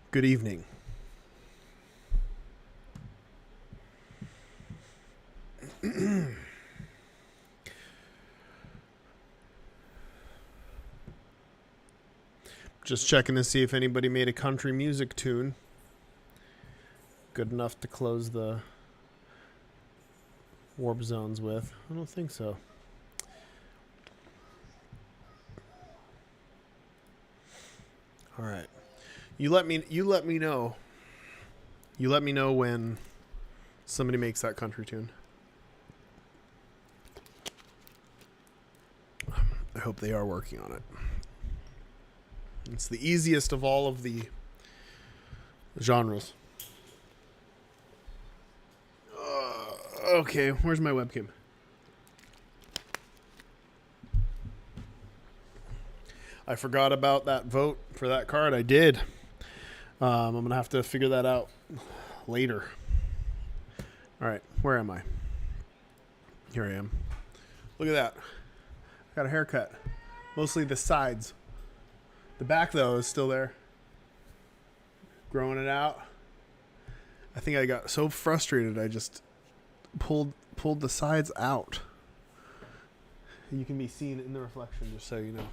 Good evening. Just checking to see if anybody made a country music tune good enough to close the warp zones with. I don't think so. All right. You let me know. You let me know when somebody makes that country tune. I hope they are working on it. It's the easiest of all of the genres. Okay, where's my webcam? I forgot about that vote for that card. I did. I'm going to have to figure that out later. All right, where am I? Here I am. Look at that. Got a haircut. Mostly the sides. The back, though, is still there. Growing it out. I think I got so frustrated I just pulled the sides out. You can be seen in the reflection, just so you know.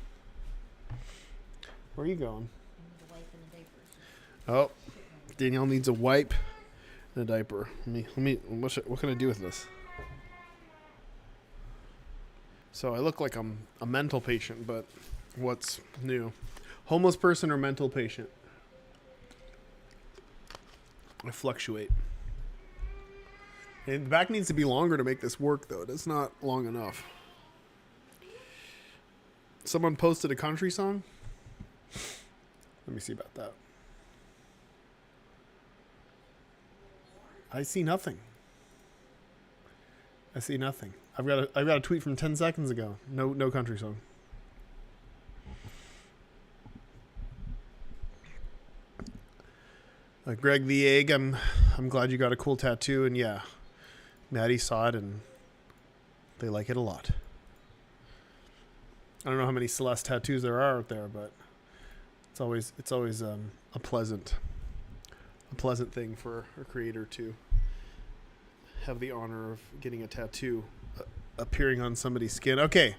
Where are you going? Oh, Danielle needs a wipe and a diaper. What can I do with this? So I look like I'm a mental patient, but what's new? Homeless person or mental patient? I fluctuate. And the back needs to be longer to make this work, though. It's not long enough. Someone posted a country song. Let me see about that. I see nothing. I see nothing. I've got a tweet from 10 seconds ago. No country song. Greg the Egg, I'm glad you got a cool tattoo, and yeah, Maddie saw it and they like it a lot. I don't know how many Celeste tattoos there are out there, but it's always a pleasant thing for a creator to have the honor of getting a tattoo appearing on somebody's skin. Okay,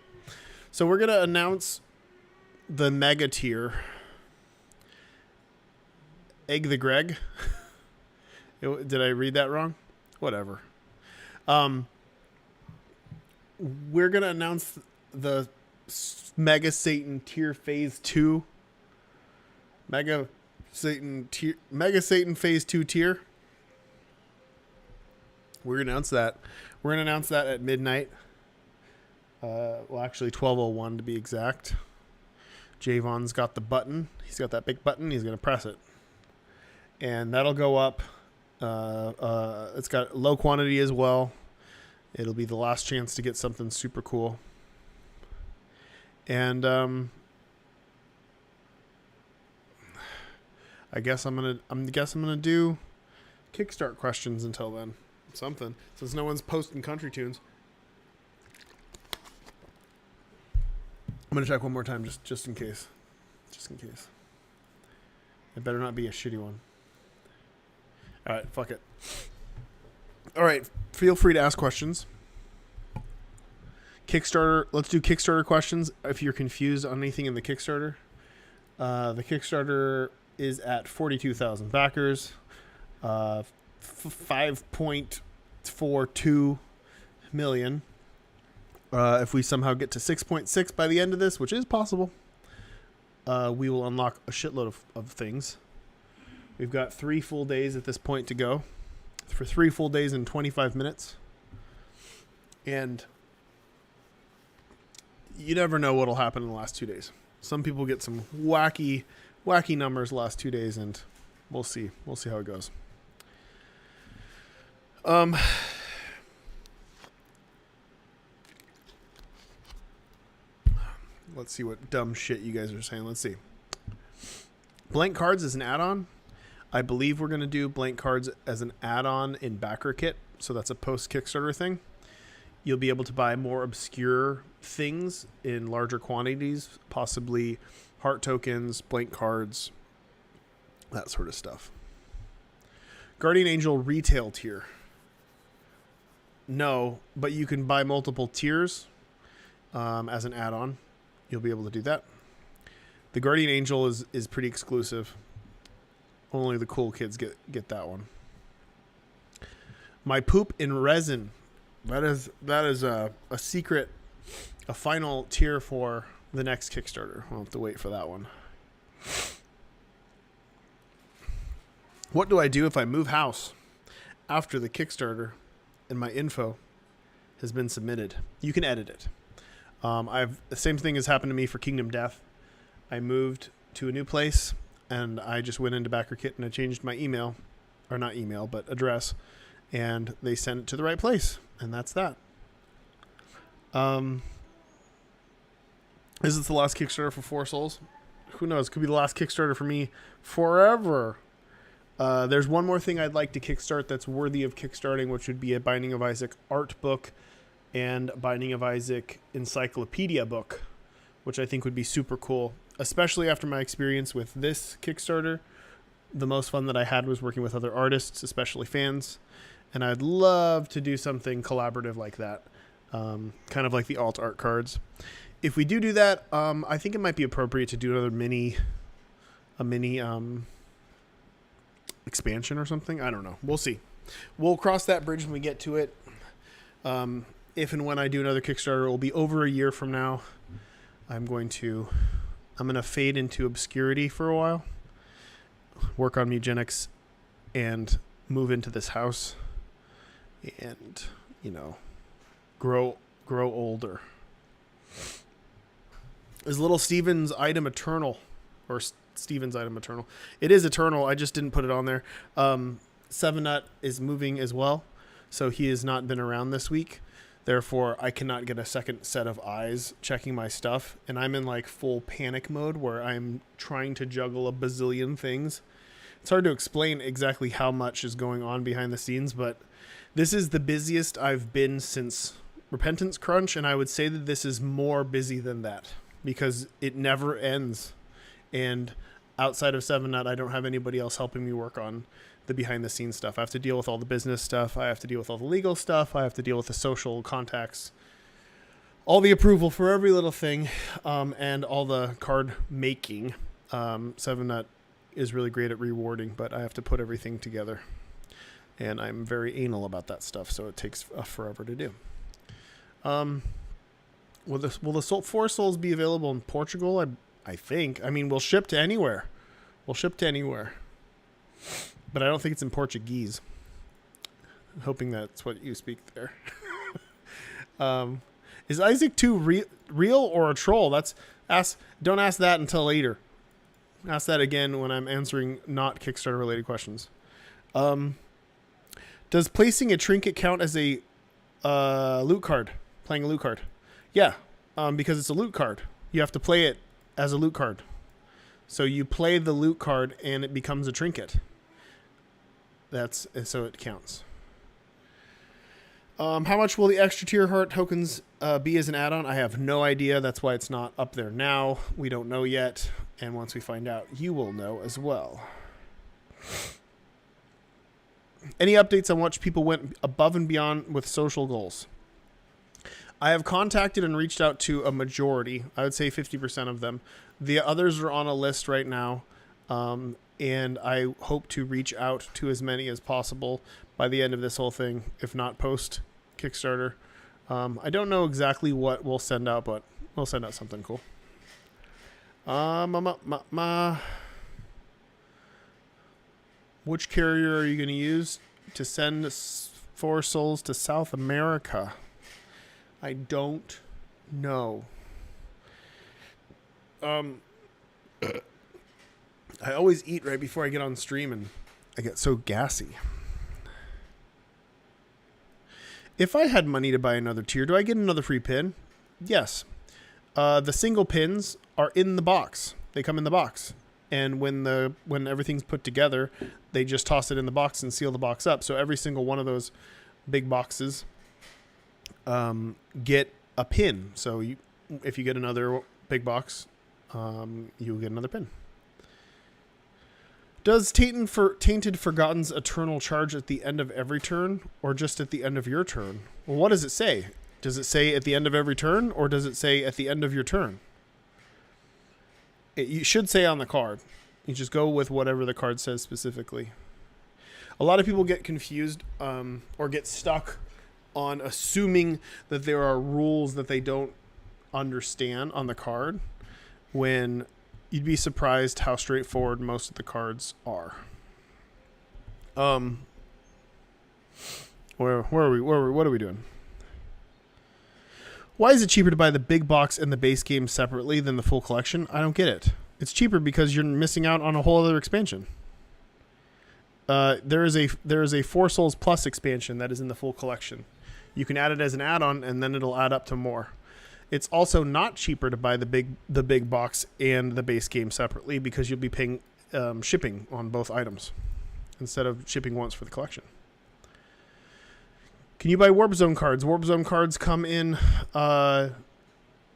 so we're gonna announce the mega tier. Egg the Greg. Did I read that wrong? Whatever. We're gonna announce the Mega Satan tier phase 2. Mega Satan phase 2 tier. We're gonna announce that. We're gonna announce that at midnight. Well, actually 12:01 to be exact. Javon's got the button. He's got that big button. He's gonna press it, and that'll go up. It's got low quantity as well. It'll be the last chance to get something super cool. And I guess I'm gonna do Kickstarter questions until then. Something, since no one's posting country tunes. I'm gonna check one more time just in case. Just in case. It better not be a shitty one. All right, fuck it. All right, feel free to ask questions. Kickstarter, let's do Kickstarter questions. If you're confused on anything in the Kickstarter, the Kickstarter is at 42,000 backers, 5.42 million. If we somehow get to 6.6 by the end of this, which is possible, we will unlock a shitload of things. We've got 3 full days at this point to go. For 3 full days and 25 minutes. And you never know what'll happen in the last 2 days. Some people get some wacky numbers the last 2 days, and we'll see. We'll see how it goes. Let's see what dumb shit you guys are saying. Let's see. Blank cards is an add-on. I believe we're going to do blank cards as an add-on in Backer Kit. So that's a post-Kickstarter thing. You'll be able to buy more obscure things in larger quantities, possibly heart tokens, blank cards, that sort of stuff. Guardian Angel retail tier. No, but you can buy multiple tiers as an add-on. You'll be able to do that. The Guardian Angel is pretty exclusive. Only the cool kids get that one. My poop in resin. That is a secret, a final tier for the next Kickstarter. We'll have to wait for that one. What do I do if I move house after the Kickstarter and my info has been submitted? You can edit it. The same thing has happened to me for Kingdom Death. I moved to a new place and I just went into BackerKit and I changed my email, or not email, but address, and they sent it to the right place, and that's that. Is this the last Kickstarter for Four Souls? Who knows? Could be the last Kickstarter for me forever. There's one more thing I'd like to kickstart that's worthy of kickstarting, which would be a Binding of Isaac art book and Binding of Isaac encyclopedia book, which I think would be super cool, especially after my experience with this Kickstarter. The most fun that I had was working with other artists, especially fans, and I'd love to do something collaborative like that, kind of like the alt art cards. If we do that, I think it might be appropriate to do another mini expansion or something. I don't know. We'll see. We'll cross that bridge when we get to it. If and when I do another Kickstarter, it will be over a year from now. I'm going to fade into obscurity for a while, work on Mugenics, and move into this house, and grow older. Is Little Steven's item eternal, or Steven's item eternal? It is eternal. I just didn't put it on there. Seven Nut is moving as well, so he has not been around this week. Therefore, I cannot get a second set of eyes checking my stuff, and I'm in like full panic mode where I'm trying to juggle a bazillion things. It's hard to explain exactly how much is going on behind the scenes, but this is the busiest I've been since Repentance Crunch, and I would say that this is more busy than that because it never ends. And outside of Seven Nut, I don't have anybody else helping me work on the behind the scenes stuff. I have to deal with all the business stuff. I have to deal with all the legal stuff. I have to deal with the social contacts, all the approval for every little thing, and all the card making. Seven Nut is really great at rewarding, but I have to put everything together, and I'm very anal about that stuff, so it takes forever to do. Will the Four Souls be available in Portugal? I think. I mean, we'll ship to anywhere. But I don't think it's in Portuguese. I'm hoping that's what you speak there. Is Isaac 2 real or a troll? Don't ask that until later. Ask that again when I'm answering not Kickstarter related questions. Does placing a trinket count as a loot card? Playing a loot card? Yeah, because it's a loot card. You have to play it as a loot card. So you play the loot card and it becomes a trinket. So it counts. How much will the extra tier heart tokens be as an add-on? I have no idea. That's why it's not up there now. We don't know yet. And once we find out, you will know as well. Any updates on which people went above and beyond with social goals? I have contacted and reached out to a majority. I would say 50% of them. The others are on a list right now. And I hope to reach out to as many as possible by the end of this whole thing, if not post Kickstarter. I don't know exactly what we'll send out, but we'll send out something cool. Which carrier are you going to use to send Four Souls to South America? I don't know. I always eat right before I get on stream, and I get so gassy. If I had money to buy another tier, do I get another free pin? Yes. The single pins are in the box. They come in the box. And when everything's put together, they just toss it in the box and seal the box up. So every single one of those big boxes get a pin. So if you get another big box, you'll get another pin. Does Tainted Forgotten's Eternal charge at the end of every turn, or just at the end of your turn? Well, what does it say? Does it say at the end of every turn, or does it say at the end of your turn? You should say on the card. You just go with whatever the card says specifically. A lot of people get confused or get stuck on assuming that there are rules that they don't understand on the card, when you'd be surprised how straightforward most of the cards are. Where are we? What are we doing? Why is it cheaper to buy the big box and the base game separately than the full collection? I don't get it. It's cheaper because you're missing out on a whole other expansion. There is a Four Souls Plus expansion that is in the full collection. You can add it as an add-on, and then it'll add up to more. It's also not cheaper to buy the big box and the base game separately, because you'll be paying shipping on both items instead of shipping once for the collection. Can you buy Warp Zone cards? Warp Zone cards come in the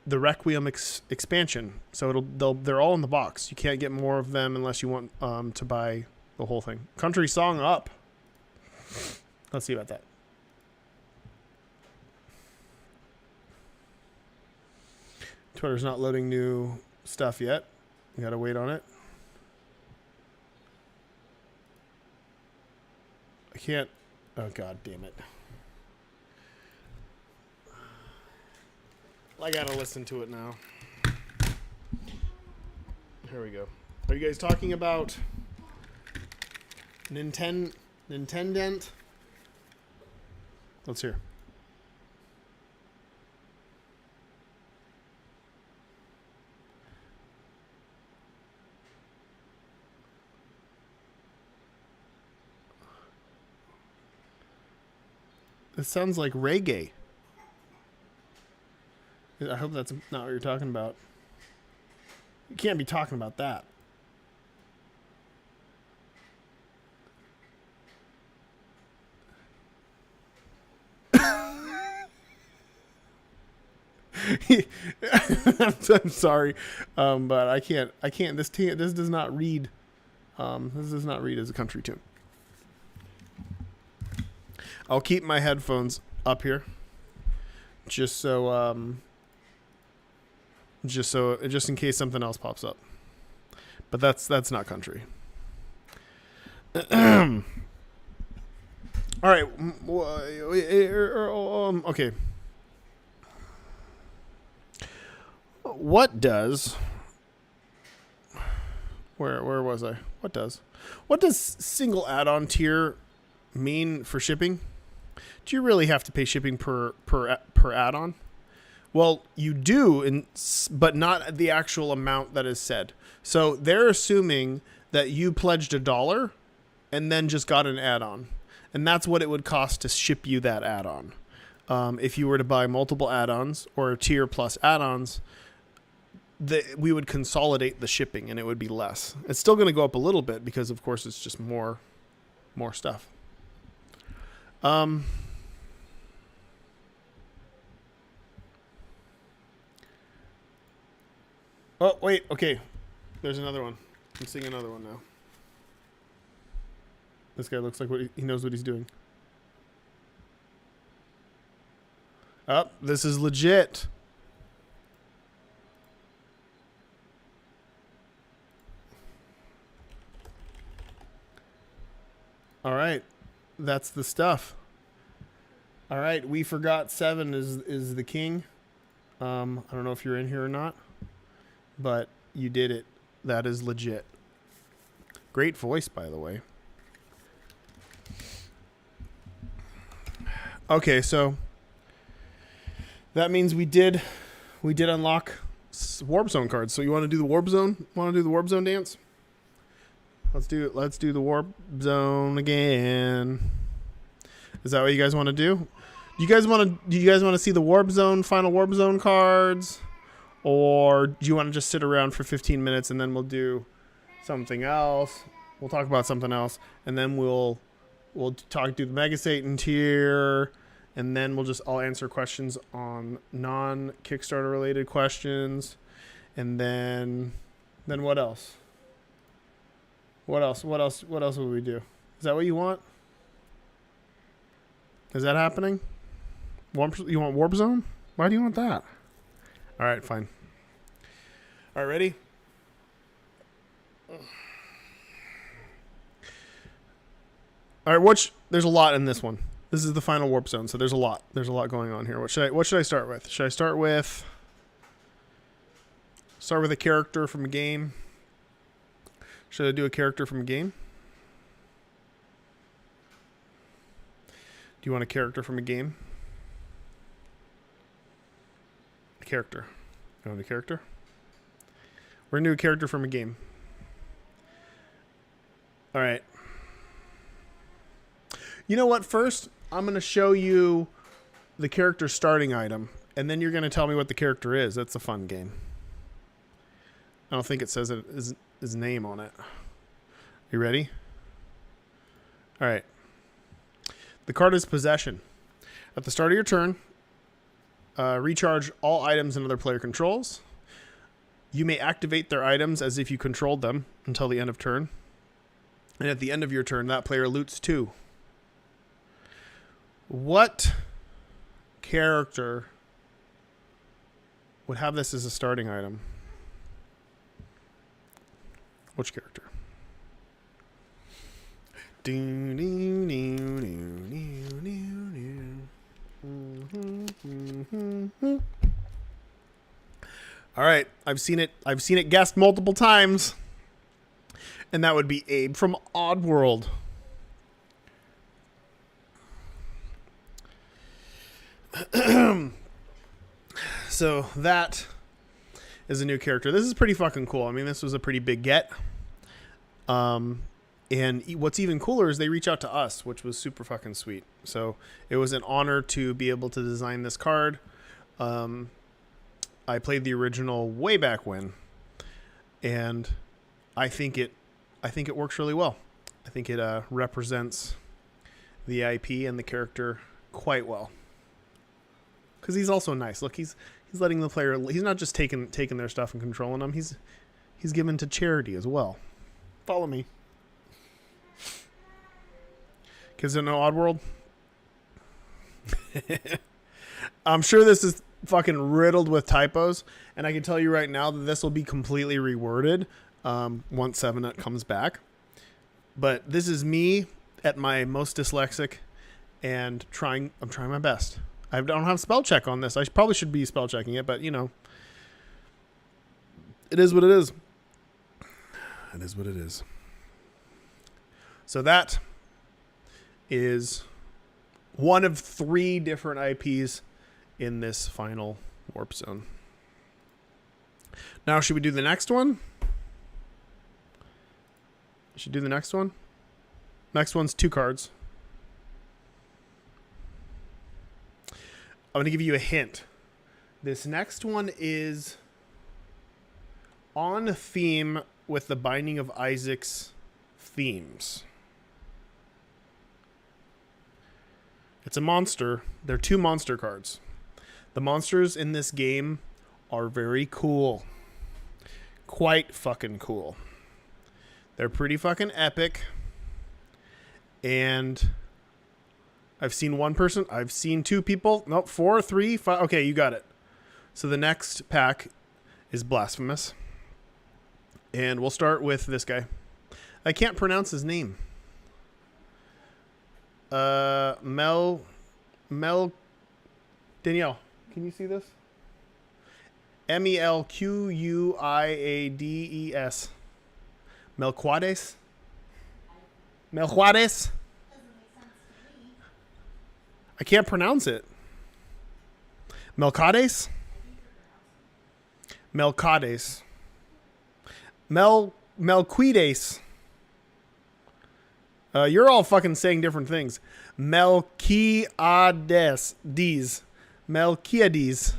Requiem expansion, so they're all in the box. You can't get more of them unless you want to buy the whole thing. Country Song up. Let's see about that. Twitter's not loading new stuff yet. You gotta wait on it. I can't. Oh, god damn it. I gotta listen to it now. Here we go. Are you guys talking about Nintendent? Let's hear. It sounds like reggae. I hope that's not what you're talking about. You can't be talking about that. I'm sorry, but I can't. This does not read. This does not read as a country tune. I'll keep my headphones up here, just in case something else pops up. But that's not country. All right. Okay. What does? Where was I? What does single add-on tier mean for shipping? Do you really have to pay shipping per add-on? Well, you do, but not the actual amount that is said. So they're assuming that you pledged $1 and then just got an add-on, and that's what it would cost to ship you that add-on. If you were to buy multiple add-ons or tier plus add-ons, we would consolidate the shipping and it would be less. It's still going to go up a little bit because, of course, it's just more stuff. Oh, wait. Okay. There's another one. I'm seeing another one now. This guy looks like he knows what he's doing. Oh, this is legit. All right. That's the stuff. All right. We forgot 7 is the king. I don't know if you're in here or not, but you did it. That is legit. Great voice, by the way. Okay, so that means we did unlock Warp Zone cards. So you want to do the Warp Zone? Want to do the Warp Zone dance? Let's do it. Let's do the Warp Zone again. Is that what you guys want to do? Do you guys want to see the Warp Zone, final Warp Zone cards? Or do you want to just sit around for 15 minutes and then we'll do something else? We'll talk about something else, and then we'll do the Mega Satan tier, and then I'll answer questions on non-Kickstarter related questions, and then what else? What else? What else? What else would we do? Is that what you want? Is that happening? You want Warp Zone? Why do you want that? All right, fine. All right, ready? All right, there's a lot in this one. This is the final Warp Zone, so there's a lot. There's a lot going on here. What should I start with? Should I start with a character from a game? Should I do a character from a game? Do you want a character from a game? A character. You want a character? We're going to do a character from a game. All right. You know what? First, I'm going to show you the character starting item, and then you're going to tell me what the character is. That's a fun game. I don't think it says his name on it. You ready? All right. The card is Possession. At the start of your turn, recharge all items another player controls. You may activate their items as if you controlled them until the end of turn. And at the end of your turn, that player loots 2. What character would have this as a starting item? Which character? All right, I've seen it guessed multiple times. And that would be Abe from Oddworld. So that is a new character. This is pretty fucking cool. I mean, this was a pretty big get. And what's even cooler is they reach out to us, which was super fucking sweet. So it was an honor to be able to design this card. I played the original way back when, and I think it works really well. I think it represents the IP and the character quite well. Because he's also nice. Look, he's letting the player. He's not just taking their stuff and controlling them. He's given to charity as well. Follow me. Kids don't know Oddworld? I'm sure this is fucking riddled with typos, and I can tell you right now that this will be completely reworded once 7-Up comes back. But this is me at my most dyslexic and I'm trying my best. I don't have spell check on this. I probably should be spell checking it, but you know, it is what it is. It is what it is. So that is one of 3 different IPs in this final Warp Zone. Now, should we do the next one? Should do the next one? Next one's 2 cards. I'm going to give you a hint. This next one is on theme with the Binding of Isaac's themes. It's a monster. They're 2 monster cards. The monsters in this game are very cool. Quite fucking cool. They're pretty fucking epic. And I've seen 1 person. I've seen 2 people. Nope, 4, 3, 5. Okay, you got it. So the next pack is Blasphemous. And we'll start with this guy. I can't pronounce his name. Danielle, can you see this? Melquades. Melquades? Melquades? I can't pronounce it. Melquades? Melquades. Melquiades. You're all fucking saying different things. Melquiades. Melquiades.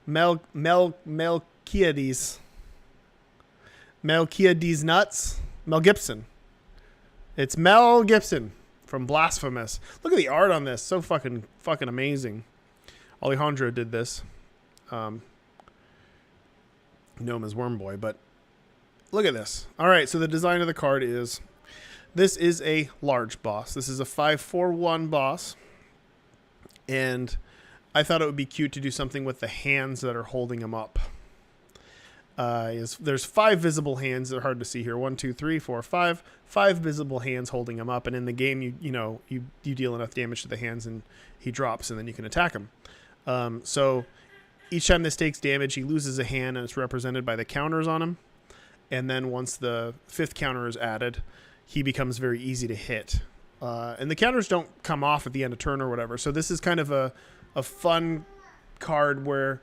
Melquiades. Melquiades nuts. Mel Gibson. It's Mel Gibson from Blasphemous. Look at the art on this. So fucking amazing. Alejandro did this. You know him as Wormboy, but look at this. All right, so the design of the card is, this is a large boss. This is a 5/4/1 boss. And I thought it would be cute to do something with the hands that are holding him up. There's 5 visible hands. They're hard to see here. 1, 2, 3, 4, 5. 5 visible hands holding him up. And in the game, you deal enough damage to the hands and he drops, and then you can attack him. So each time this takes damage, he loses a hand, and it's represented by the counters on him. And then once the 5th counter is added, he becomes very easy to hit. And the counters don't come off at the end of turn or whatever. So this is kind of a fun card where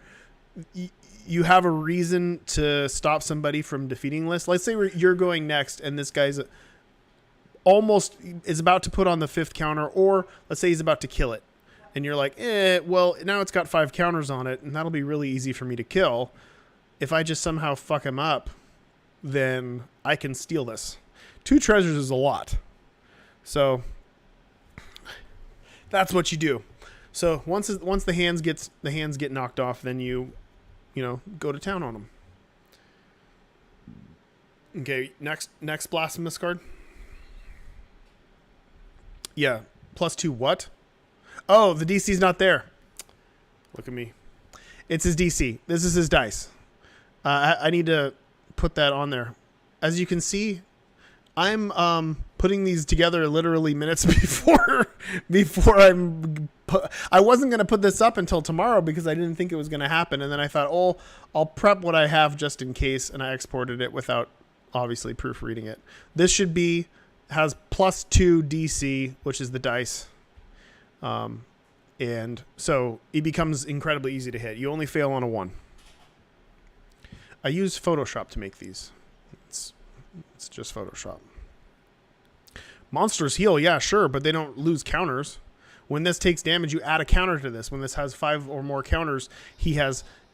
you have a reason to stop somebody from defeating this. Let's say you're going next, and this guy's almost is about to put on the 5th counter, or let's say he's about to kill it. And you're like, well, now it's got 5 counters on it, and that'll be really easy for me to kill. If I just somehow fuck him up, then I can steal this. 2 treasures is a lot. So that's what you do. So once the hands get knocked off, then you go to town on them. Okay, next Blasphemous card. Yeah, +2 what? Oh, the DC's not there. Look at me. It's his DC. This is his dice. I need to put that on there. As you can see, I'm putting these together literally minutes before I wasn't going to put this up until tomorrow because I didn't think it was going to happen. And then I thought, I'll prep what I have just in case. And I exported it without obviously proofreading it. This has +2 DC, which is the dice. And so it becomes incredibly easy to hit. You only fail on a 1. I use Photoshop to make these. It's just Photoshop. Monsters heal, yeah, sure, but they don't lose counters. When this takes damage, you add a counter to this. When this has 5 or more counters,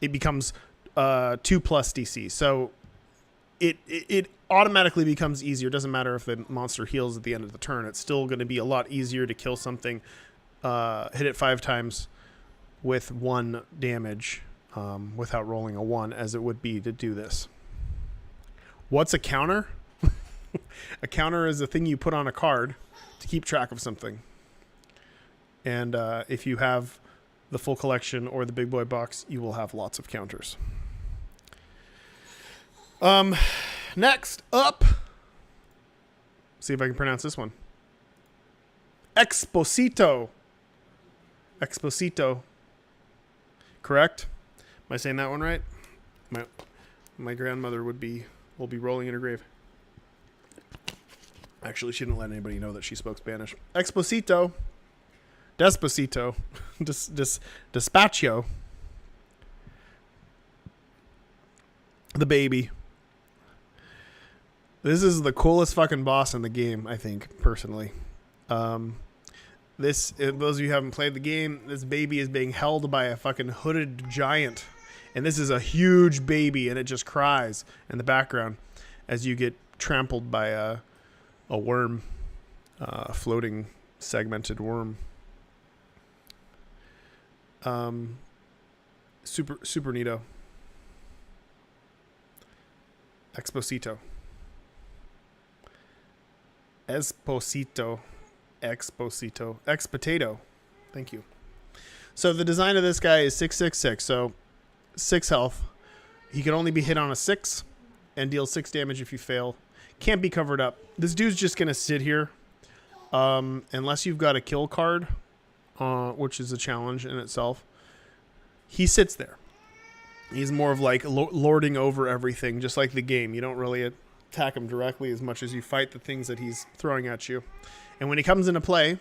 it becomes 2+ DC. So it automatically becomes easier. It doesn't matter if the monster heals at the end of the turn. It's still going to be a lot easier to kill something, hit it 5 times with 1 damage without rolling a 1 as it would be to do this. What's a counter? A counter is a thing you put on a card to keep track of something. And if you have the full collection or the big boy box, you will have lots of counters. Next up, see if I can pronounce this one. Exposito. Exposito. Correct? Am I saying that one right? My grandmother will be rolling in her grave. Actually, she didn't let anybody know that she spoke Spanish. Exposito. Despacito. Despacio. The baby. This is the coolest fucking boss in the game, I think, personally. Those of you who haven't played the game, this baby is being held by a fucking hooded giant. And this is a huge baby, and it just cries in the background as you get trampled by a worm, floating segmented worm. Super neato. Exposito. Expotato. Thank you. So the design of this guy is 666. So 6 health. He can only be hit on a 6 and deal 6 damage if you fail. Can't be covered up. This dude's just going to sit here. Unless you've got a kill card, which is a challenge in itself. He sits there. He's more of like lording over everything, just like the game. You don't really attack him directly as much as you fight the things that he's throwing at you. And when he comes into play,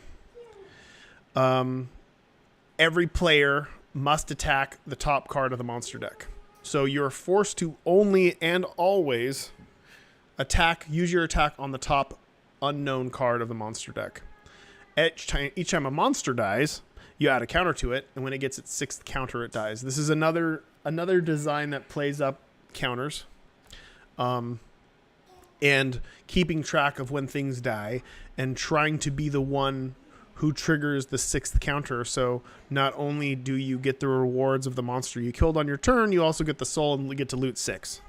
every player must attack the top card of the monster deck. So you're forced to only and always use your attack on the top unknown card of the monster deck. Each time a monster dies, you add a counter to it, and when it gets its 6th counter, it dies. This is another design that plays up counters, and keeping track of when things die, and trying to be the one who triggers the 6th counter. So not only do you get the rewards of the monster you killed on your turn, you also get the soul and get to loot 6.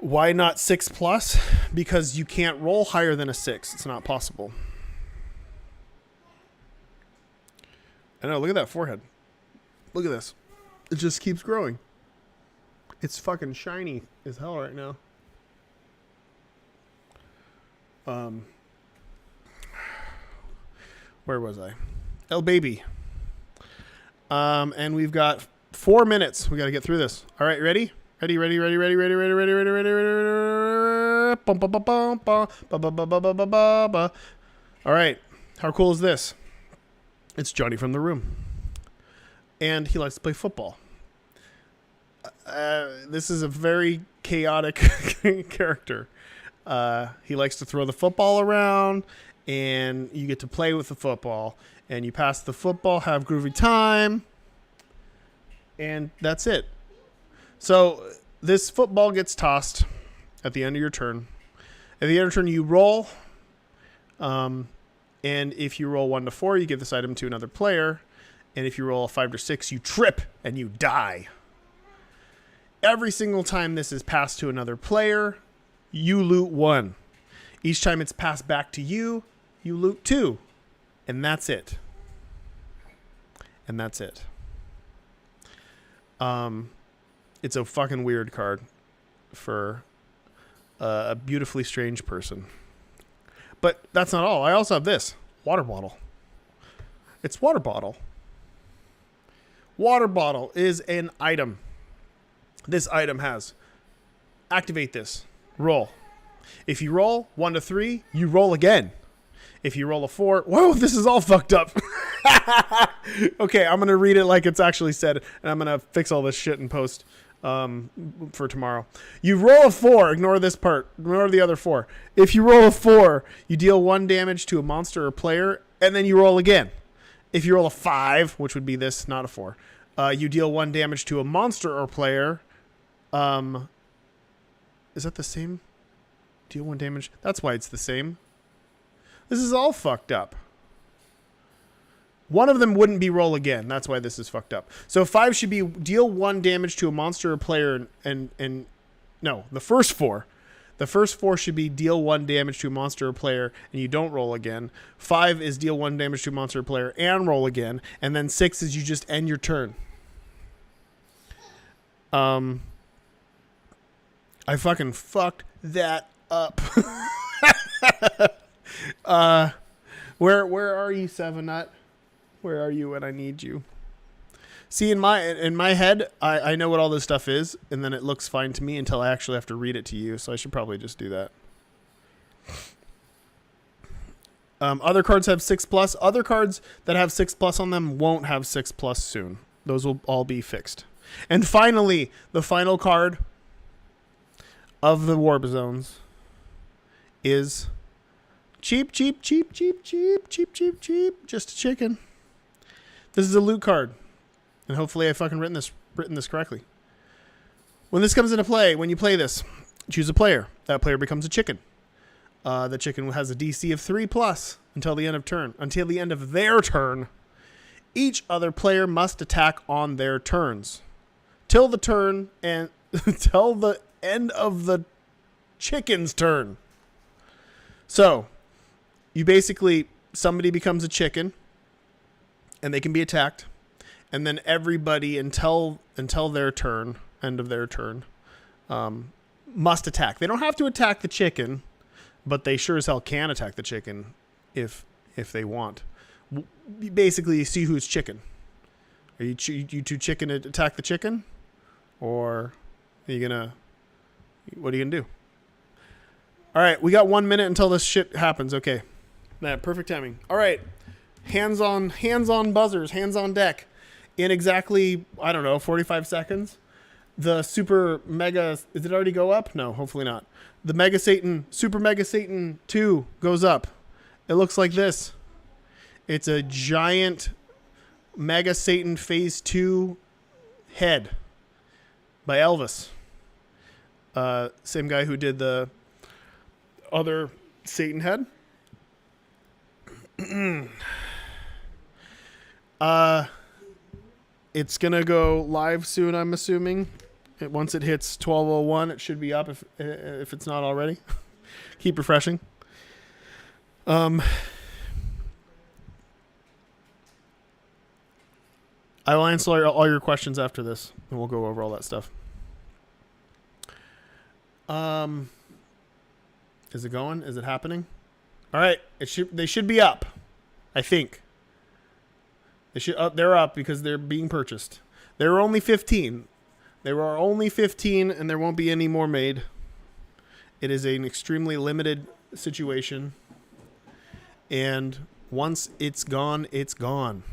Why not 6+? Because you can't roll higher than a 6. It's not possible. I know, look at that forehead. Look at this. It just keeps growing. It's fucking shiny as hell right now. Where was I? El Baby. And we've got 4 minutes. We got to get through this. All right, ready? Ready. All right. How cool is this? It's Johnny from the Room. And he likes to play football. This is a very chaotic character. He likes to throw the football around, and you get to play with the football. And you pass the football, have groovy time, and that's it. So this football gets tossed at the end of your turn. At the end of your turn, you roll. And if you roll 1 to 4, you give this item to another player. And if you roll a 5 to 6, you trip and you die. Every single time this is passed to another player, you loot 1. Each time it's passed back to you, you loot 2. And that's it. And that's it. It's a fucking weird card for a beautifully strange person. But that's not all. I also have this. Water bottle. It's water bottle. Water bottle is an item. This item has activate this. Roll. If you roll 1 to 3, you roll again. If you roll a 4, whoa, this is all fucked up. Okay, I'm going to read it like it's actually said, and I'm going to fix all this shit in post for tomorrow. You roll a 4, ignore this part, ignore the other 4. If you roll a 4, you deal 1 damage to a monster or player, and then you roll again. If you roll a 5, which would be this, not a 4, you deal 1 damage to a monster or player. Is that the same? Deal 1 damage? That's why it's the same. This is all fucked up. One of them wouldn't be roll again. That's why this is fucked up. So 5 should be deal 1 damage to a monster or player, and no, the first 4. The first 4 should be deal 1 damage to a monster or player, and you don't roll again. 5 is deal 1 damage to a monster or player and roll again, and then 6 is you just end your turn. I fucking fucked that up. Where are you, Seven Nut? Where are you when I need you? See, in my head, I know what all this stuff is, and then it looks fine to me until I actually have to read it to you, so I should probably just do that. Other cards have 6+. Other cards that have 6+ on them won't have 6+ soon. Those will all be fixed. And finally, the final card of the Warp Zones is cheap, just a chicken. This is a loot card. And hopefully I fucking written this correctly. When this comes into play, when you play this, choose a player. That player becomes a chicken. The chicken has a DC of 3+ until the end of turn. Until the end of their turn. Each other player must attack on their turns. Till the turn and till the end of the chicken's turn. So, you basically, somebody becomes a chicken, and they can be attacked, and then everybody until their turn, end of their turn, must attack. They don't have to attack the chicken, but they sure as hell can attack the chicken if they want. Basically, you see who's chicken. Are you two chicken to attack the chicken, or are you gonna? What are you gonna do? All right, we got 1 minute until this shit happens. Okay, perfect timing. All right, hands on buzzers, hands on deck. In exactly 45 seconds, the super mega. Did it already go up? No, hopefully not. The Mega Satan, Super Mega Satan 2 goes up. It looks like this. It's a giant Mega Satan Phase 2 head by Elvis. Same guy who did the other Satan head. It's gonna go live soon, I'm assuming. Once it hits 12:01, it should be up if it's not already. Keep refreshing. I will answer all your questions after this, and we'll go over all that stuff. Is it going? Is it happening? All right. They should be up. I think. They're up because they're being purchased. There were only 15. There are only 15, and there won't be any more made. It is an extremely limited situation. And once it's gone, it's gone.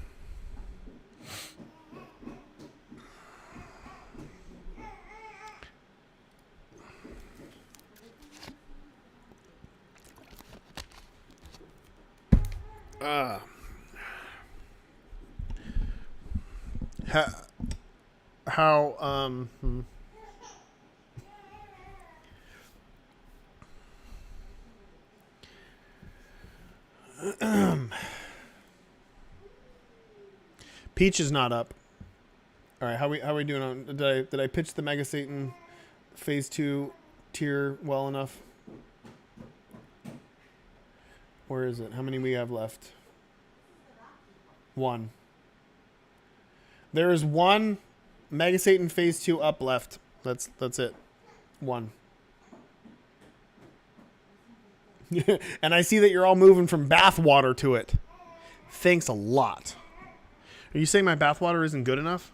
Peach is not up. All right, how we doing on? Did I pitch the Mega Satan Phase 2 tier well enough? Where is it? How many we have left? 1. There is 1 Mega Satan Phase 2 up left. That's it. 1. And I see that you're all moving from bathwater to it. Thanks a lot. Are you saying my bathwater isn't good enough?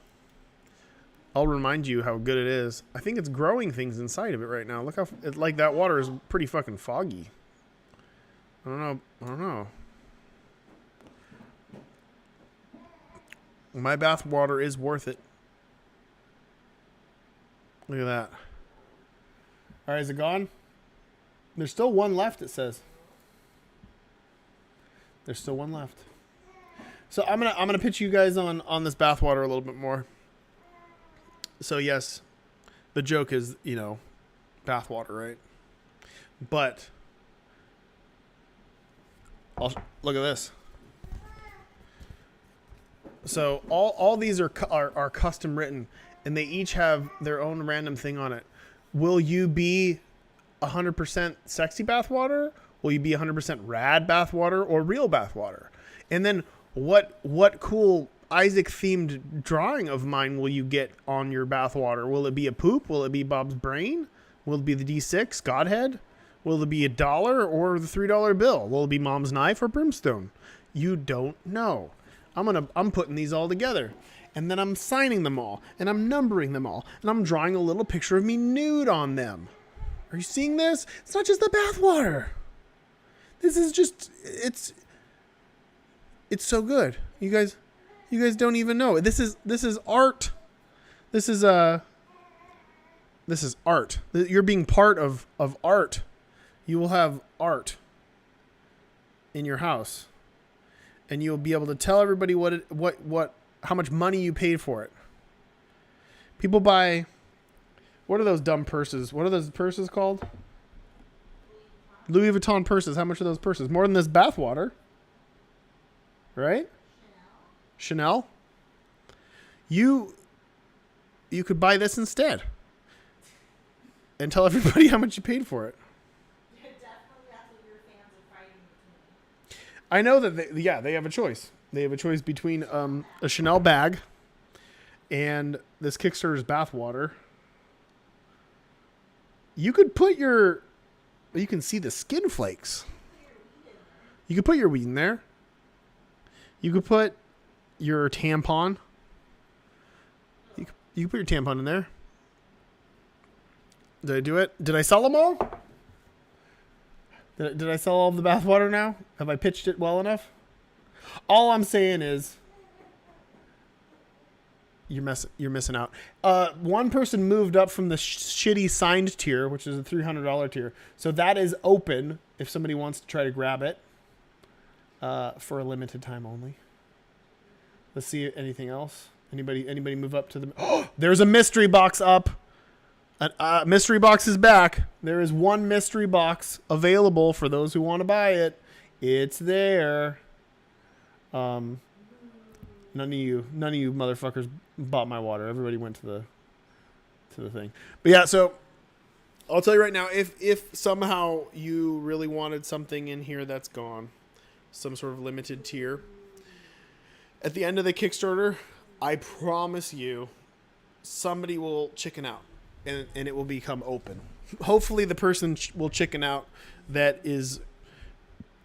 I'll remind you how good it is. I think it's growing things inside of it right now. Look how like that water is pretty fucking foggy. I don't know. My bathwater is worth it. Look at that. All right, is it gone? There's still 1 left, it says. There's still 1 left. So I'm gonna pitch you guys on this bathwater a little bit more. So yes, the joke is, bathwater, right? But look at this. So all these are custom written, and they each have their own random thing on it. Will you be 100% sexy bathwater? Will you be 100% rad bathwater or real bathwater? And then what cool Isaac themed drawing of mine will you get on your bathwater? Will it be a poop? Will it be Bob's brain? Will it be the D6 Godhead? Will it be $1 or the $3 bill? Will it be Mom's knife or brimstone? You don't know. I'm putting these all together, and then I'm signing them all, and I'm numbering them all, and I'm drawing a little picture of me nude on them. Are you seeing this? It's not just the bathwater. This is just it's so good. You guys don't even know. This is art. This is art. You're being part of art. You will have art in your house, and you'll be able to tell everybody how much money you paid for it. People buy, what are those dumb purses? What are those purses called? Louis Vuitton purses. How much are those purses? More than this bathwater. Right? Chanel. You could buy this instead and tell everybody how much you paid for it. I know that they have a choice. They have a choice between a Chanel bag and this Kickstarter's bathwater. You could put you can see the skin flakes. You could put your weed in there. You could put your tampon. You could put your tampon in there. Did I do it? Did I sell them all? Did I sell all of the bathwater now? Have I pitched it well enough? All I'm saying is you're missing out. One person moved up from the shitty signed tier, which is a $300 tier. So that is open if somebody wants to try to grab it for a limited time only. Let's see anything else. Anybody move up to the... Oh, there's a mystery box up. Mystery box is back. There is 1 mystery box available for those who want to buy it. It's there. None of you motherfuckers bought my water. Everybody went to to the thing. But yeah, so I'll tell you right now, if somehow you really wanted something in here that's gone, some sort of limited tier, at the end of the Kickstarter, I promise you, somebody will chicken out, and it will become open. Hopefully the person will chicken out that is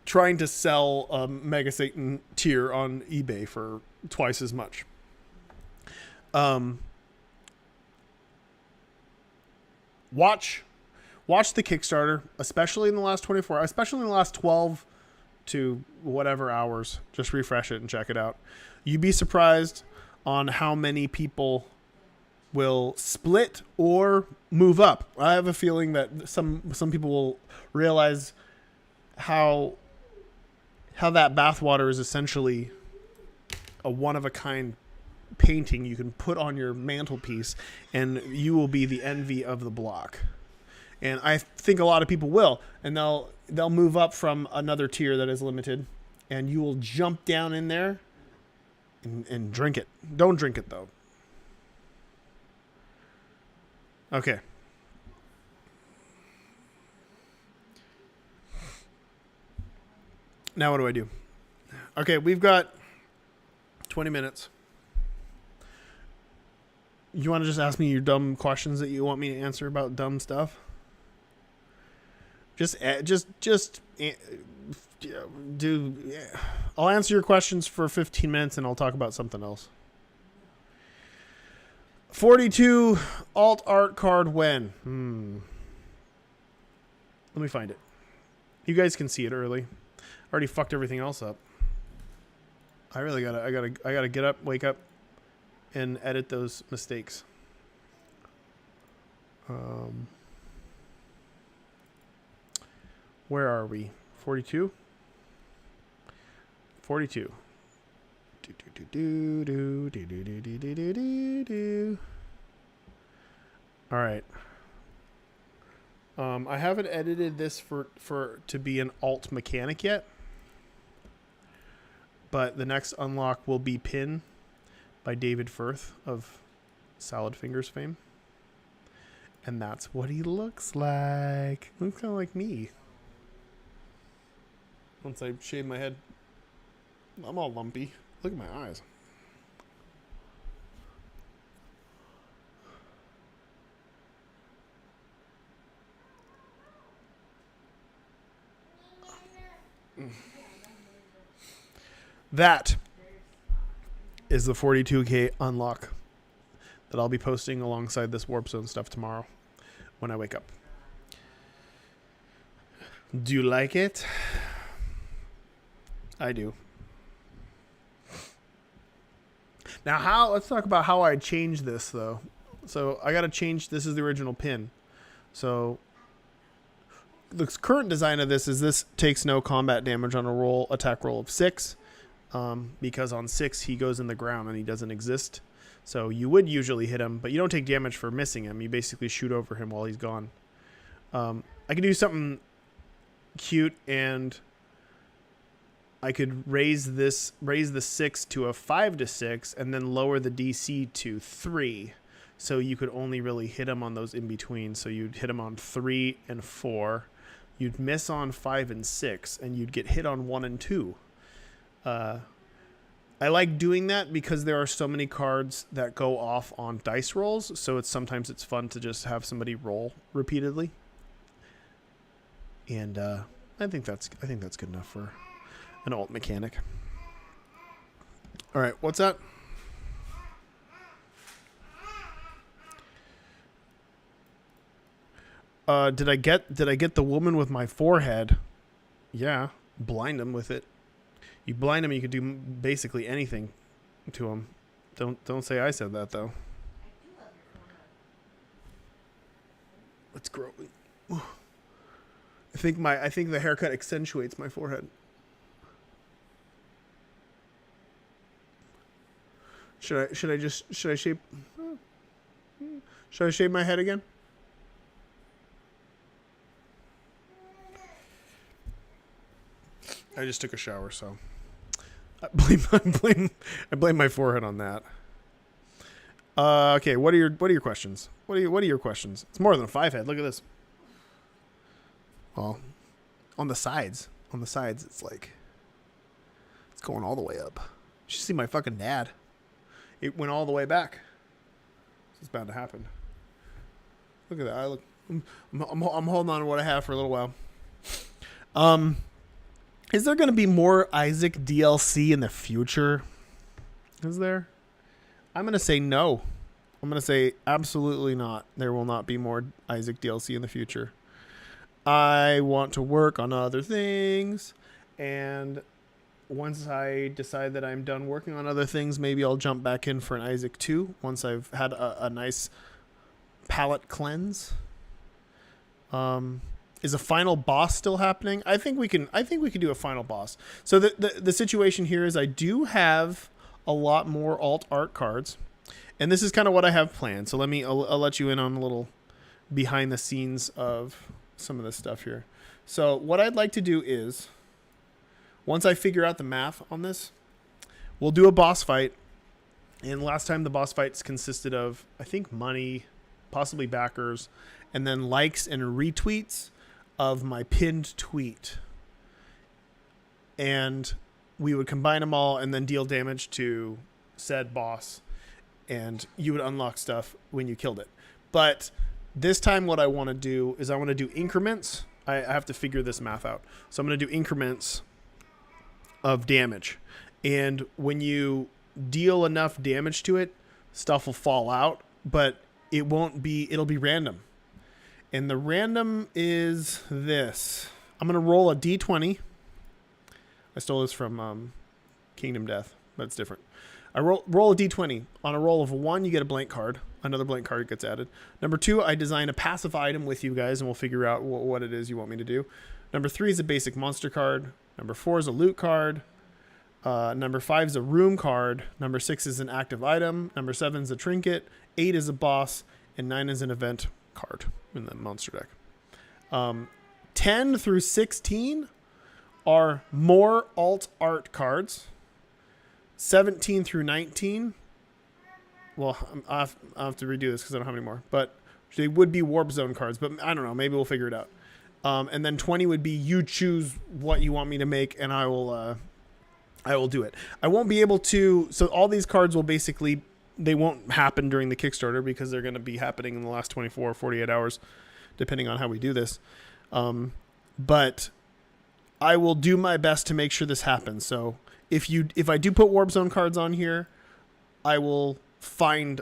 trying to sell a Mega Satan tier on eBay for twice as much. Watch the Kickstarter, especially in the last 24 hours, especially in the last 12 to whatever hours. Just refresh it and check it out. You'd be surprised on how many people will split or move up. I have a feeling that some people will realize how that bathwater is essentially a one-of-a-kind painting you can put on your mantelpiece, and you will be the envy of the block. And I think a lot of people will, and they'll move up from another tier that is limited, and you will jump down in there and drink it. Don't drink it, though. Okay. Now what do I do? Okay, we've got 20 minutes. You want to just ask me your dumb questions that you want me to answer about dumb stuff? I'll answer your questions for 15 minutes and I'll talk about something else. 42 alt art card when? Let me find it. You guys can see it early. I already fucked everything else up. I gotta get up, wake up, and edit those mistakes. Where are we? 42? 42. All right. I haven't edited this for to be an alt mechanic yet. But the next unlock will be Pin by David Firth of Salad Fingers fame. And that's what he looks like. Looks kind of like me. Once I shave my head, I'm all lumpy. Look at my eyes. That is the 42K unlock that I'll be posting alongside this Warp Zone stuff tomorrow when I wake up. Do you like it? I do. Now let's talk about how I changed this though. So I got to change, this is the original pin. So the current design of this takes no combat damage on a attack roll of 6. Because on 6 he goes in the ground and he doesn't exist. So you would usually hit him, but you don't take damage for missing him. You basically shoot over him while he's gone. I could do something cute, and I could raise the 6 to a 5-6 and then lower the DC to 3. So you could only really hit him on those in between. So you'd hit him on 3 and 4. You'd miss on 5 and 6, and you'd get hit on 1 and 2. I like doing that because there are so many cards that go off on dice rolls, so sometimes it's fun to just have somebody roll repeatedly. And I think that's good enough for an alt mechanic. All right, what's that? Did I get the woman with my forehead? Yeah, blind him with it. You blind him, you could do basically anything to him. Don't say I said that though. Let's grow. I think the haircut accentuates my forehead. Should I shave my head again? I just took a shower, so I blame my forehead on that. Okay, what are your questions? What are your questions? It's more than a 5-head. Look at this. Well, on the sides, it's like it's going all the way up. You should see my fucking dad. It went all the way back. It's bound to happen. Look at that. I'm holding on to what I have for a little while. Is there going to be more Isaac DLC in the future? Is there? I'm going to say no. I'm going to say absolutely not. There will not be more Isaac DLC in the future. I want to work on other things, and once I decide that I'm done working on other things, maybe I'll jump back in for an Isaac 2 once I've had a nice palate cleanse. Is a final boss still happening? I think we can do a final boss. So the situation here is I do have a lot more alt art cards, and this is kind of what I have planned. So I'll let you in on a little behind the scenes of some of this stuff here. So what I'd like to do is, once I figure out the math on this, we'll do a boss fight. And last time the boss fights consisted of, I think, money, possibly backers, and then likes and retweets of my pinned tweet. And we would combine them all and then deal damage to said boss. And you would unlock stuff when you killed it. But this time what I want to do is I want to do increments. I have to figure this math out. So I'm going to do increments of damage. And when you deal enough damage to it, stuff will fall out. But it'll be random. And the random is this. I'm going to roll a d20. I stole this from Kingdom Death, but it's different. I roll a d20. On a roll of a 1, you get a blank card. Another blank card gets added. Number 2, I design a passive item with you guys, and we'll figure out what it is you want me to do. Number 3 is a basic monster card. Number 4 is a loot card. Number 5 is a room card. Number 6 is an active item. Number 7 is a trinket. 8 is a boss. And 9 is an event card in the monster deck. 10 through 16 are more alt art cards. 17 through 19, well, I'll have to redo this because I don't have any more, but they would be warp zone cards, but I don't know, maybe we'll figure it out. And then 20 would be you choose what you want me to make, and I will do it. I won't be able to, so all these cards will basically, they won't happen during the Kickstarter because they're going to be happening in the last 24 or 48 hours, depending on how we do this. But I will do my best to make sure this happens. So if I do put warp zone cards on here, I'll find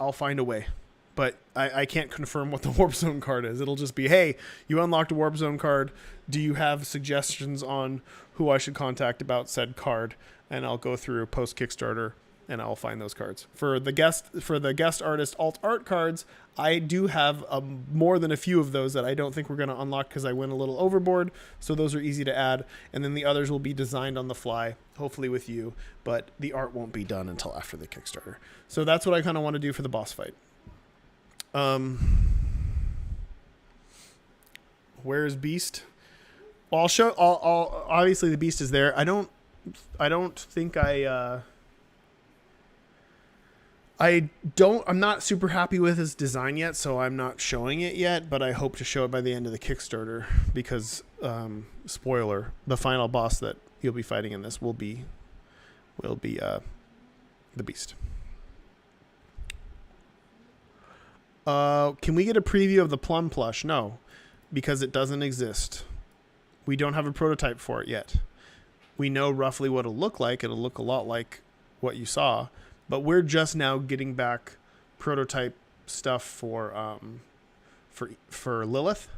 a way. But I can't confirm what the warp zone card is. It'll just be, hey, you unlocked a warp zone card. Do you have suggestions on who I should contact about said card? And I'll go through post Kickstarter and I'll find those cards. For the guest artist alt art cards, I do have more than a few of those that I don't think we're going to unlock because I went a little overboard. So those are easy to add. And then the others will be designed on the fly, hopefully with you. But the art won't be done until after the Kickstarter. So that's what I kind of want to do for the boss fight. Where's Beast? Well, I'll show. Obviously the Beast is there. I don't think I'm not super happy with his design yet, so I'm not showing it yet, but I hope to show it by the end of the Kickstarter because, spoiler, the final boss that you'll be fighting in this will be the Beast. Can we get a preview of the Plum plush? No, because it doesn't exist. We don't have a prototype for it yet. We know roughly what it'll look like. It'll look a lot like what you saw, but we're just now getting back prototype stuff for Lilith,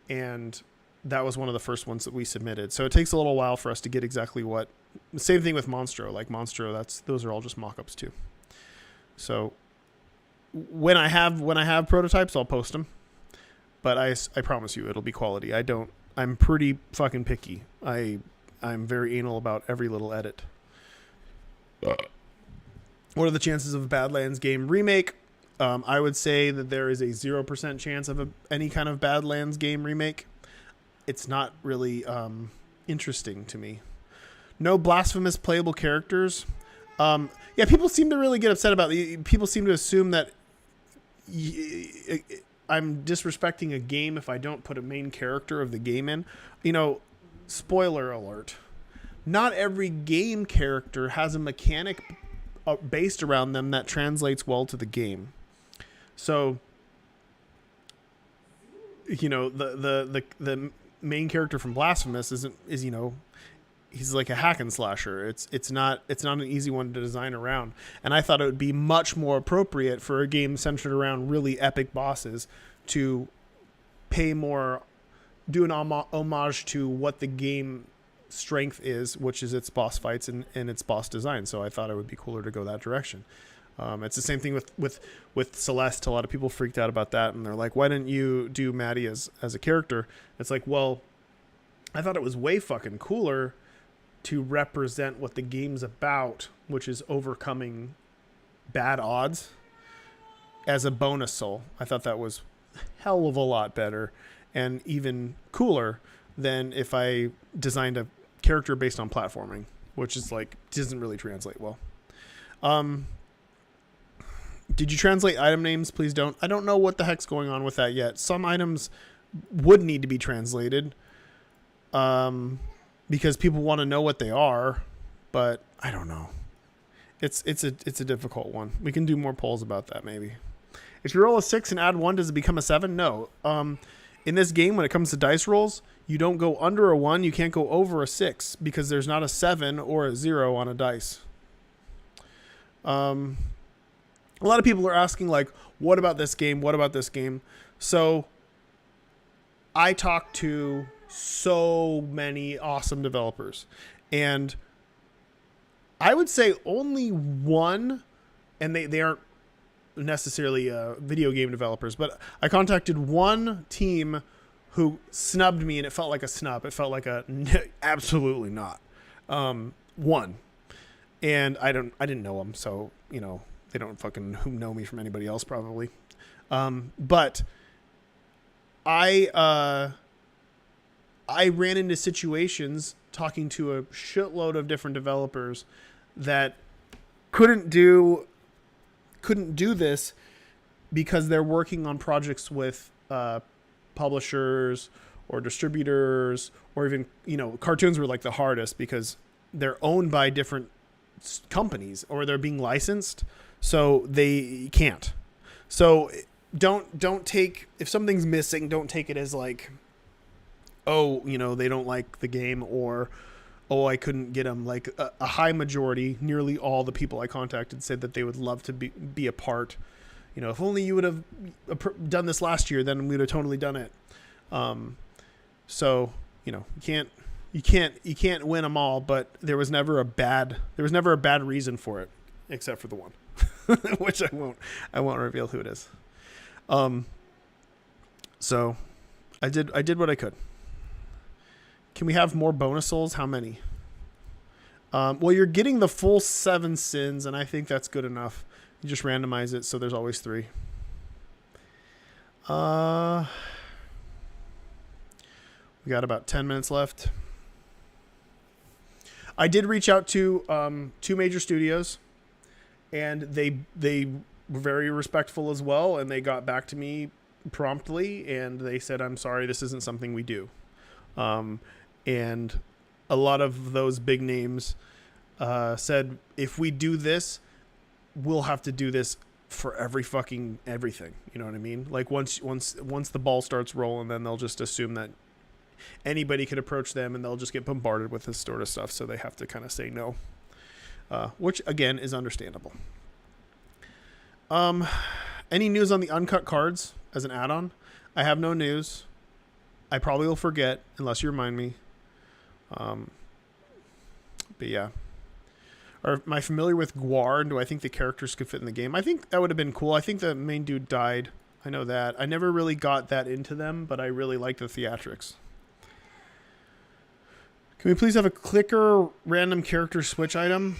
and that was one of the first ones that we submitted. So it takes a little while for us to get exactly what. The same thing with Monstro. Like Monstro, those are all just mock-ups too. So when I have prototypes, I'll post them. But I promise you, it'll be quality. I'm pretty fucking picky. I'm very anal about every little edit. What are the chances of a Badlands game remake? I would say that there is a 0% chance of any kind of Badlands game remake. It's not really interesting to me. No Blasphemous playable characters. Yeah, people seem to really get upset about it. People seem to assume that I'm disrespecting a game if I don't put a main character of the game in. You know, spoiler alert. Not every game character has a mechanic based around them that translates well to the game. So, you know, the main character from Blasphemous is you know, he's like a hack and slasher. It's not an easy one to design around. And I thought it would be much more appropriate for a game centered around really epic bosses to do an homage to what the game strength is, which is its boss fights and its boss design. So I thought it would be cooler to go that direction. It's the same thing with Celeste. A lot of people freaked out about that, and they're like, why didn't you do Maddie as a character? It's like, well, I thought it was way fucking cooler to represent what the game's about, which is overcoming bad odds, as a bonus soul. I thought that was a hell of a lot better and even cooler than if I designed a character based on platforming, which is like, doesn't really translate well. Did you translate item names? Please don't. I don't know what the heck's going on with that yet. Some items would need to be translated because people want to know what they are, but I don't know. It's a difficult one. We can do more polls about that maybe. If you roll a 6 and add 1, does it become a 7? No. In this game, when it comes to dice rolls, you don't go under a 1. You can't go over a 6 because there's not a 7 or a 0 on a dice. A lot of people are asking, like, what about this game? What about this game? So I talked to so many awesome developers, and I would say only one, and they aren't necessarily video game developers, but I contacted one team who snubbed me, and it felt like a snub. It felt like absolutely not. One. And I didn't know them, so, you know, they don't fucking know me from anybody else probably. But I ran into situations talking to a shitload of different developers that couldn't do this because they're working on projects with publishers or distributors, or even, you know, cartoons were like the hardest because they're owned by different companies or they're being licensed, so they can't. So don't take, if something's missing, don't take it as like, oh, you know, they don't like the game, or oh, I couldn't get them. Like a high majority, nearly all the people I contacted said that they would love to be a part. You know, if only you would have done this last year, then we would have totally done it. So, you know, you can't win them all, but there was never a bad reason for it, except for the one, which I won't reveal who it is. So I did what I could. Can we have more bonus souls? How many? Well, you're getting the full 7 sins, and I think that's good enough. You just randomize it, so there's always 3. We got about 10 minutes left. I did reach out to 2 major studios, and they were very respectful as well, and they got back to me promptly, and they said, I'm sorry, this isn't something we do. And a lot of those big names said, if we do this, we'll have to do this for everything. You know what I mean? Like once the ball starts rolling, then they'll just assume that anybody could approach them, and they'll just get bombarded with this sort of stuff. So they have to kind of say no, which again is understandable. Any news on the uncut cards as an add-on? I have no news. I probably will forget unless you remind me. But yeah. Am I familiar with Guar? And do I think the characters could fit in the game? I think that would have been cool. I think the main dude died. I know that. I never really got that into them, but I really like the theatrics. Can we please have a clicker random character switch item?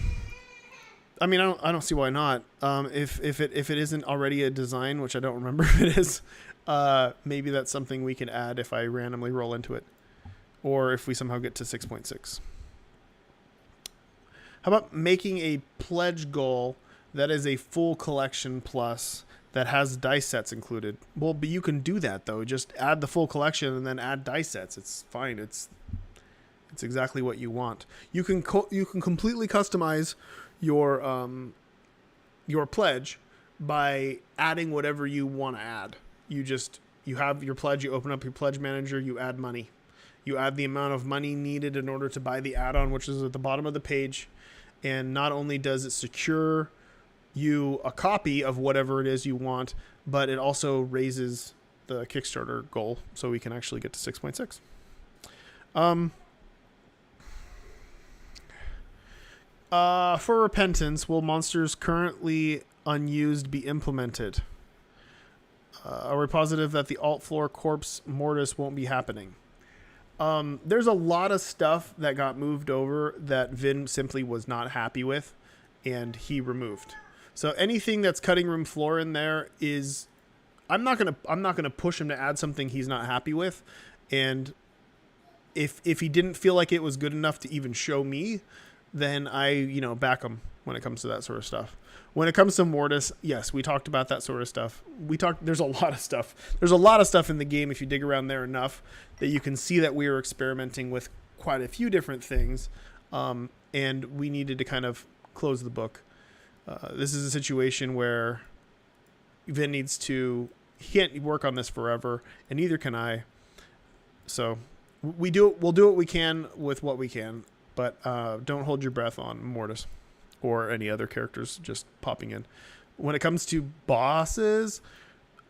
I mean, I don't see why not. If it isn't already a design, which I don't remember if it is, maybe that's something we can add if I randomly roll into it, or if we somehow get to 6.6. How about making a pledge goal that is a full collection plus that has dice sets included? Well, but you can do that though. Just add the full collection and then add dice sets. It's fine. It's exactly what you want. You can completely customize your pledge by adding whatever you want to add. You have your pledge, you open up your pledge manager, you add money. You add the amount of money needed in order to buy the add-on, which is at the bottom of the page. And not only does it secure you a copy of whatever it is you want, but it also raises the Kickstarter goal so we can actually get to 6.6. For Repentance, will monsters currently unused be implemented? Are we positive that the alt floor corpse mortis won't be happening? There's a lot of stuff that got moved over that Vin simply was not happy with, and he removed. So anything that's cutting room floor in there is, I'm not gonna push him to add something he's not happy with, and if he didn't feel like it was good enough to even show me, then I back him when it comes to that sort of stuff. When it comes to Mortis, yes, we talked about that sort of stuff. There's a lot of stuff. There's a lot of stuff in the game, if you dig around there enough, that you can see that we were experimenting with quite a few different things. And we needed to kind of close the book. This is a situation where Vin he can't work on this forever, and neither can I. So we'll do what we can with what we can, but don't hold your breath on Mortis or any other characters just popping in. When it comes to bosses,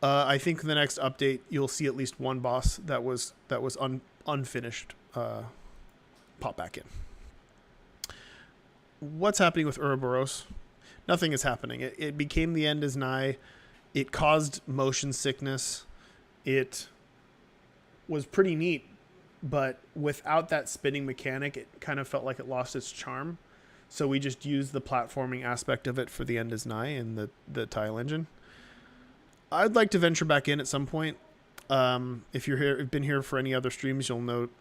I think the next update you'll see at least one boss that was unfinished pop back in. What's happening with Ouroboros? Nothing is happening. It became the end is nigh. It caused motion sickness. It was pretty neat, but without that spinning mechanic, it kind of felt like it lost its charm. So we just used the platforming aspect of it for the end is nigh and the tile engine. I'd like to venture back in at some point. If you've been here for any other streams, you'll note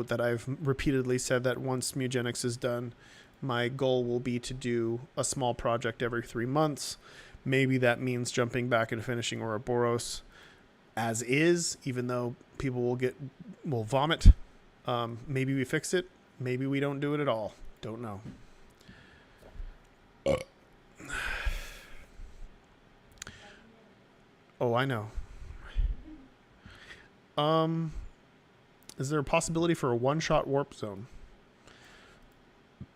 that I've repeatedly said that once Mugenics is done, my goal will be to do a small project every 3 months. Maybe that means jumping back and finishing Ouroboros as is, even though people will vomit. Maybe we fix it. Maybe we don't do it at all. Don't know. Oh, I know. Is there a possibility for a one-shot warp zone?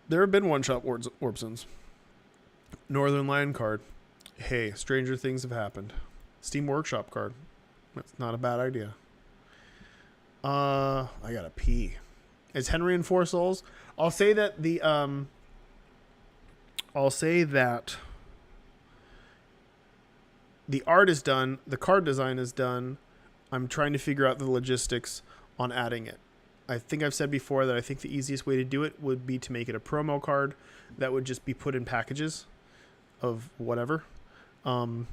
There have been one-shot warp zones. Northern Lion card. Hey, stranger things have happened. Steam Workshop card. That's not a bad idea. I gotta pee. Is Henry in Four Souls? I'll say that the art is done. The card design is done. I'm trying to figure out the logistics on adding it. I think I've said before that I think the easiest way to do it would be to make it a promo card that would just be put in packages of whatever. And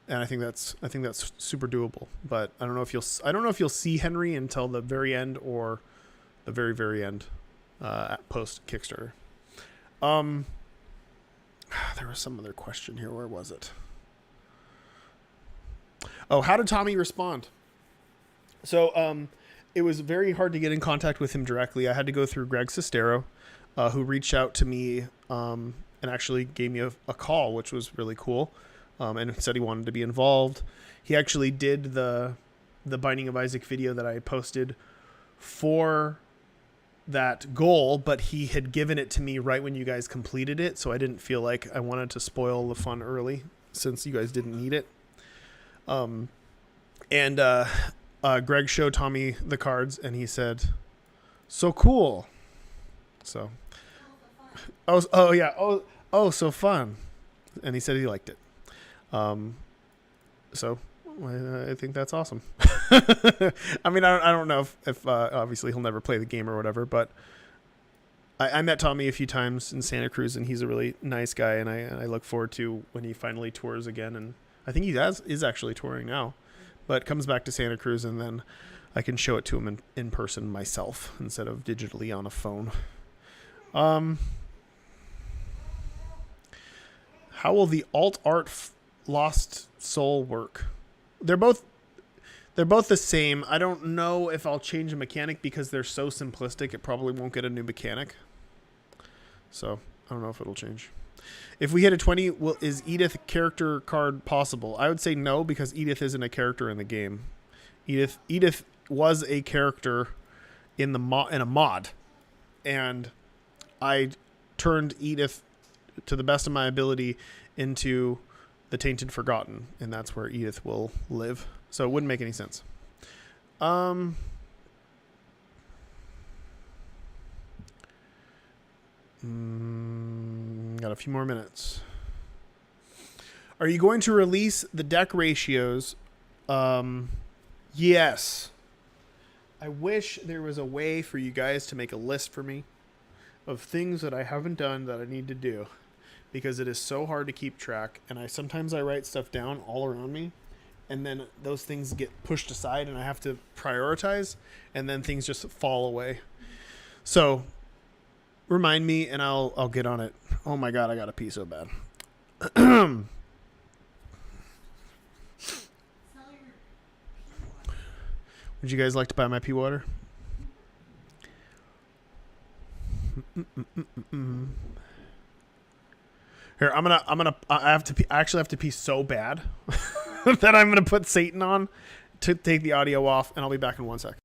I think that's super doable. But I don't know if you'll see Henry until the very end or the very, very end post Kickstarter. There was some other question here. Where was it? Oh, how did Tommy respond? So it was very hard to get in contact with him directly. I had to go through Greg Sestero, who reached out to me and actually gave me a call, which was really cool, and said he wanted to be involved. He actually did the Binding of Isaac video that I posted for that goal, but he had given it to me right when you guys completed it, so I didn't feel like I wanted to spoil the fun early since you guys didn't need it. Greg showed Tommy the cards and he said, "So cool." So, so fun. And he said he liked it. So I think that's awesome. I mean, I don't know if obviously he'll never play the game or whatever, but I met Tommy a few times in Santa Cruz and he's a really nice guy. And I look forward to when he finally tours again. And I think he is actually touring now, but comes back to Santa Cruz and then I can show it to him in person myself instead of digitally on a phone. How will the alt art Lost Soul work? They're both the same. I don't know if I'll change a mechanic because they're so simplistic. It probably won't get a new mechanic. So I don't know if it'll change. If we hit a 20, is Edith character card possible? I would say no, because Edith isn't a character in the game. Edith was a character in a mod, and I turned Edith, to the best of my ability, into the Tainted Forgotten, and that's where Edith will live. So it wouldn't make any sense. Got a few more minutes. Are you going to release the deck ratios? Yes. I wish there was a way for you guys to make a list for me of things that I haven't done that I need to do, because it is so hard to keep track, and sometimes I write stuff down all around me, and then those things get pushed aside and I have to prioritize, and then things just fall away. So remind me and I'll get on it. Oh my god, I gotta pee so bad. Would you guys like to buy my pee water? Here, I actually have to pee so bad that I'm gonna put Satan on to take the audio off, and I'll be back in 1 sec.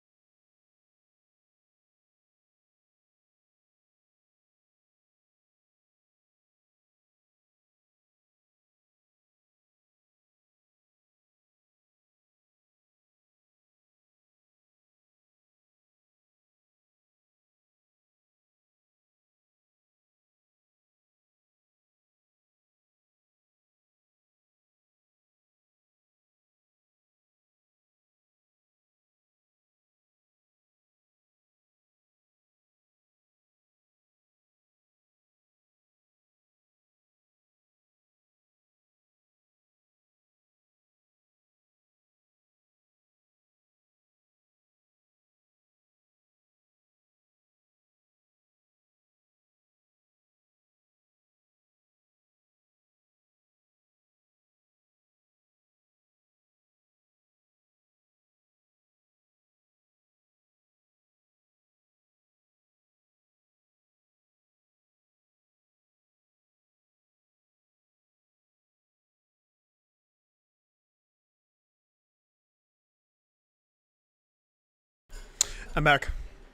I'm back.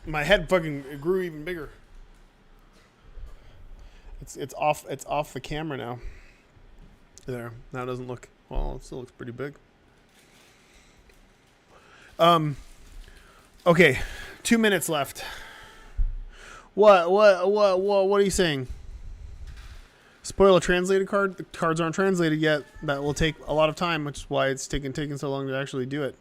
My head fucking grew even bigger. It's off the camera now. There. Now it doesn't look, well, it still looks pretty big. Okay. 2 minutes left. What are you saying? Spoil a translated card? The cards aren't translated yet. That will take a lot of time, which is why it's taken so long to actually do it.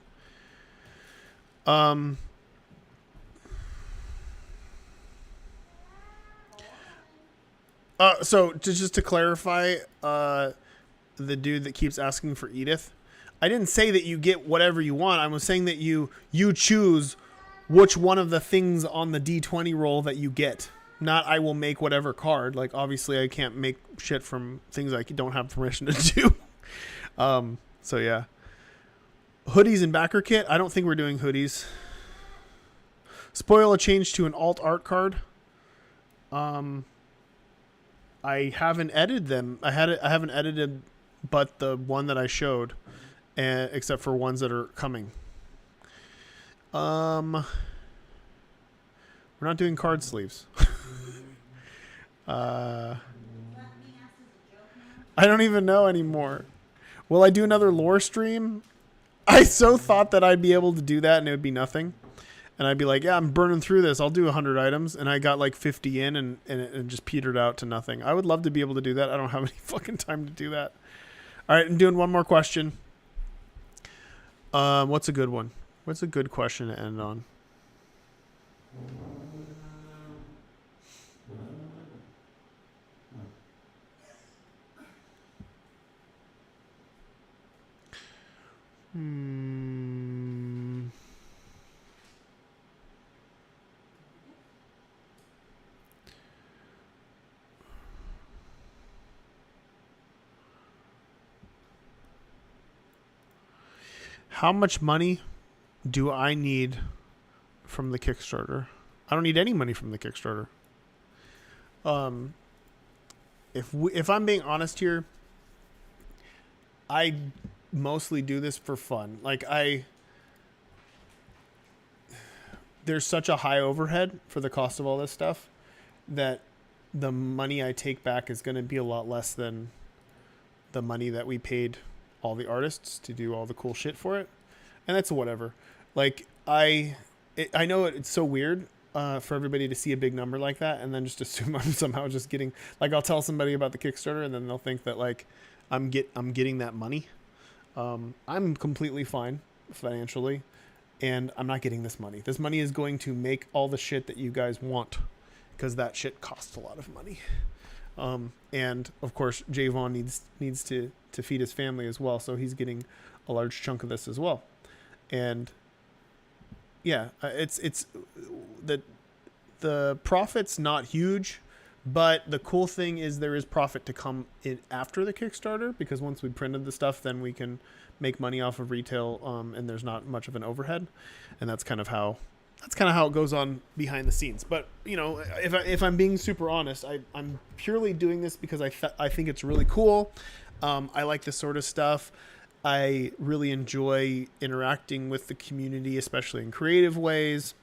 So just to clarify, the dude that keeps asking for Edith, I didn't say that you get whatever you want. I was saying that you choose which one of the things on the D20 roll that you get. Not I will make whatever card. Like, obviously I can't make shit from things I don't have permission to do. So yeah. Hoodies and backer kit. I don't think we're doing hoodies. Spoil a change to an alt art card. I haven't edited them. I haven't edited, but the one that I showed, except for ones that are coming. We're not doing card sleeves. I don't even know anymore. Will I do another lore stream? I so thought that I'd be able to do that and it would be nothing. And I'd be like, yeah, I'm burning through this. I'll do 100 items. And I got like 50 in and it just petered out to nothing. I would love to be able to do that. I don't have any fucking time to do that. All right, I'm doing one more question. What's a good one? What's a good question to end on? how much money do I need from the Kickstarter? I don't need any money from the Kickstarter. If I'm being honest here, I mostly do this for fun. Like there's such a high overhead for the cost of all this stuff that the money I take back is going to be a lot less than the money that we paid all the artists to do all the cool shit for it. And that's whatever. Like I know it's so weird for everybody to see a big number like that and then just assume I'm somehow just getting, like, I'll tell somebody about the Kickstarter and then they'll think that like I'm getting that money. I'm completely fine financially, and I'm not getting this money. This money is going to make all the shit that you guys want, because that shit costs a lot of money. And of course, Javon needs to feed his family as well, so he's getting a large chunk of this as well. And yeah, it's the profit's not huge, but the cool thing is there is profit to come in after the Kickstarter, because once we printed the stuff, then we can make money off of retail, and there's not much of an overhead, and that's kind of how it goes on behind the scenes. But you know, if I'm being super honest, I'm purely doing this because I think it's really cool. I like this sort of stuff. I really enjoy interacting with the community, especially in creative ways,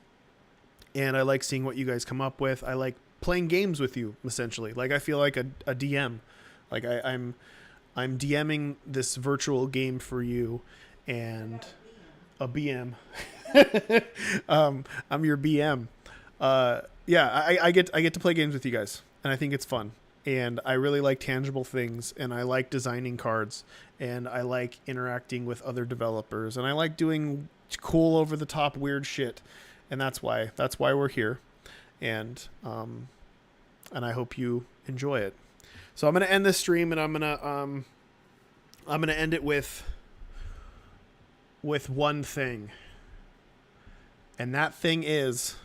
and I like seeing what you guys come up with. I like playing games with you, essentially. Like, I feel like a DM. Like I'm DMing this virtual game for you, and a BM. I'm your BM. Yeah, I get to play games with you guys, and I think it's fun. And I really like tangible things, and I like designing cards, and I like interacting with other developers, and I like doing cool, over the top, weird shit. And that's why we're here. And I hope you enjoy it. So I'm going to end this stream, and I'm going to end it with one thing. And that thing is,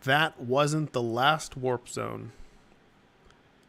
that wasn't the last warp zone.